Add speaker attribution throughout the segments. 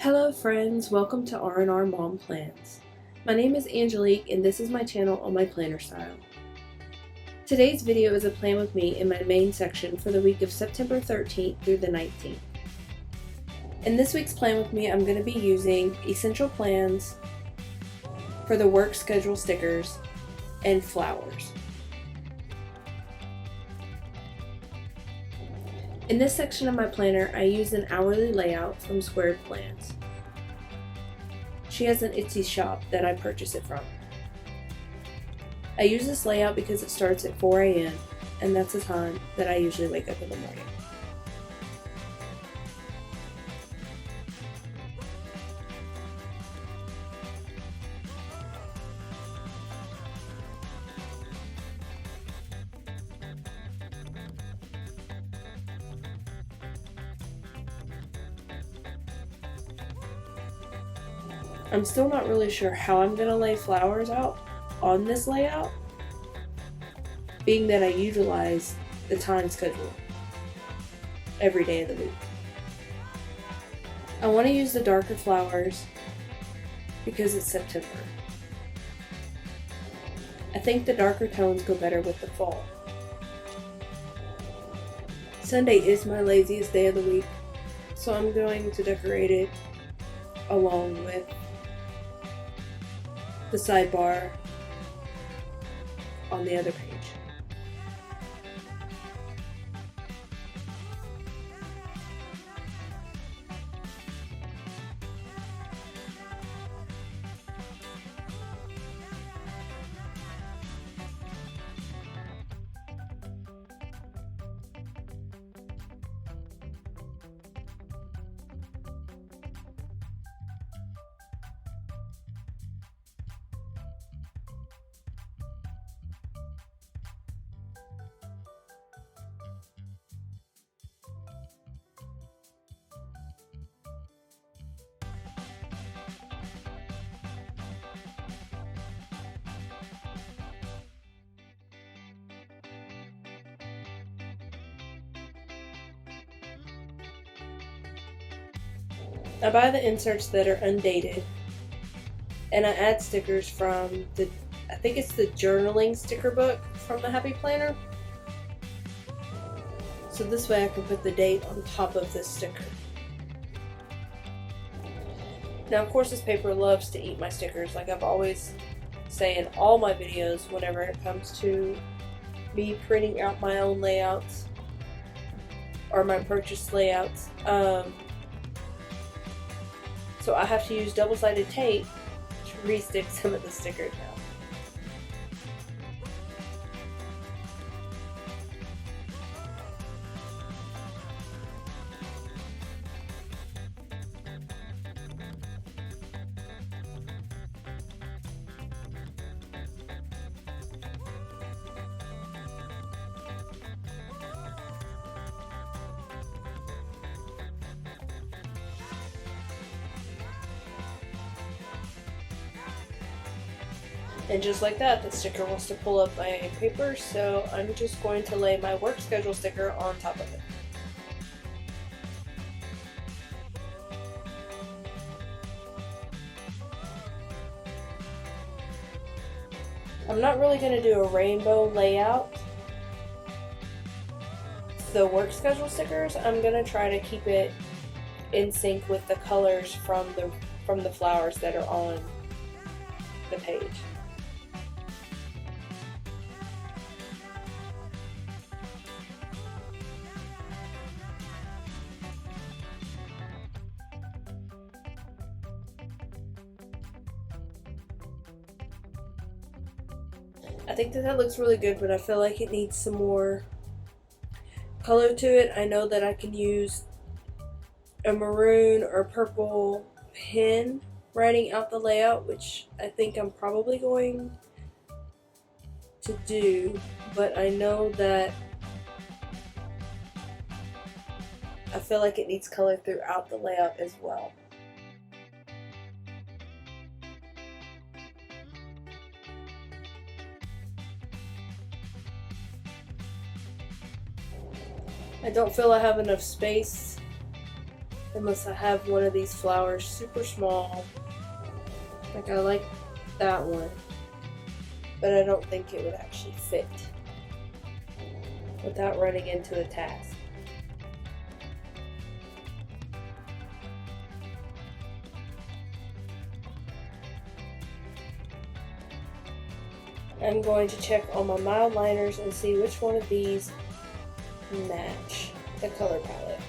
Speaker 1: Hello friends, welcome to R&RmomPLANS. My name is Angelique and this is my channel on my planner style. Today's video is a plan with me in my main section for the week of September 13th through the 19th. In this week's plan with me, I'm going to be using essential plans for the work schedule stickers and flowers. In this section of my planner, I use an hourly layout from SquairdPlans. She has an Etsy shop that I purchase it from. I use this layout because it starts at 4 a.m. and that's the time that I usually wake up in the morning. I'm still not really sure how I'm going to lay flowers out on this layout, being that I utilize the time schedule every day of the week. I want to use the darker flowers because it's September. I think the darker tones go better with the fall. Sunday is my laziest day of the week, so I'm going to decorate it along with the sidebar on the other page. I buy the inserts that are undated, and I add stickers from I think it's the journaling sticker book from the Happy Planner. So this way I can put the date on top of this sticker. Now of course this paper loves to eat my stickers, like I've always say in all my videos whenever it comes to me printing out my own layouts or my purchased layouts. So I have to use double-sided tape to re-stick some of the stickers now. And just like that, the sticker wants to pull up my paper, so I'm just going to lay my work schedule sticker on top of it. I'm not really going to do a rainbow layout. The work schedule stickers, I'm going to try to keep it in sync with the colors from the flowers that are on the page. I think that looks really good, but I feel like it needs some more color to it. I know that I can use a maroon or purple pen writing out the layout, which I think I'm probably going to do, but I know that I feel like it needs color throughout the layout as well. I don't feel I have enough space unless I have one of these flowers super small. Like I like that one, but I don't think it would actually fit without running into a task. I'm going to check on my mild liners and see which one of these match the color palette.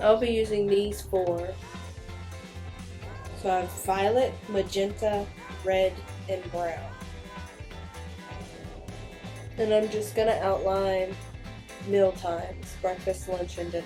Speaker 1: I'll be using these four. So I have violet, magenta, red, and brown. And I'm just going to outline meal times, breakfast, lunch, and dinner.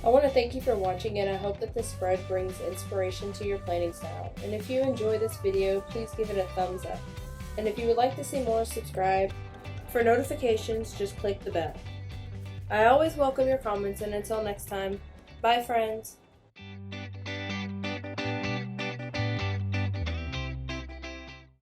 Speaker 1: I want to thank you for watching, and I hope that this spread brings inspiration to your planning style. And if you enjoy this video, please give it a thumbs up. And if you would like to see more, subscribe. For notifications, just click the bell. I always welcome your comments, and until next time, bye friends!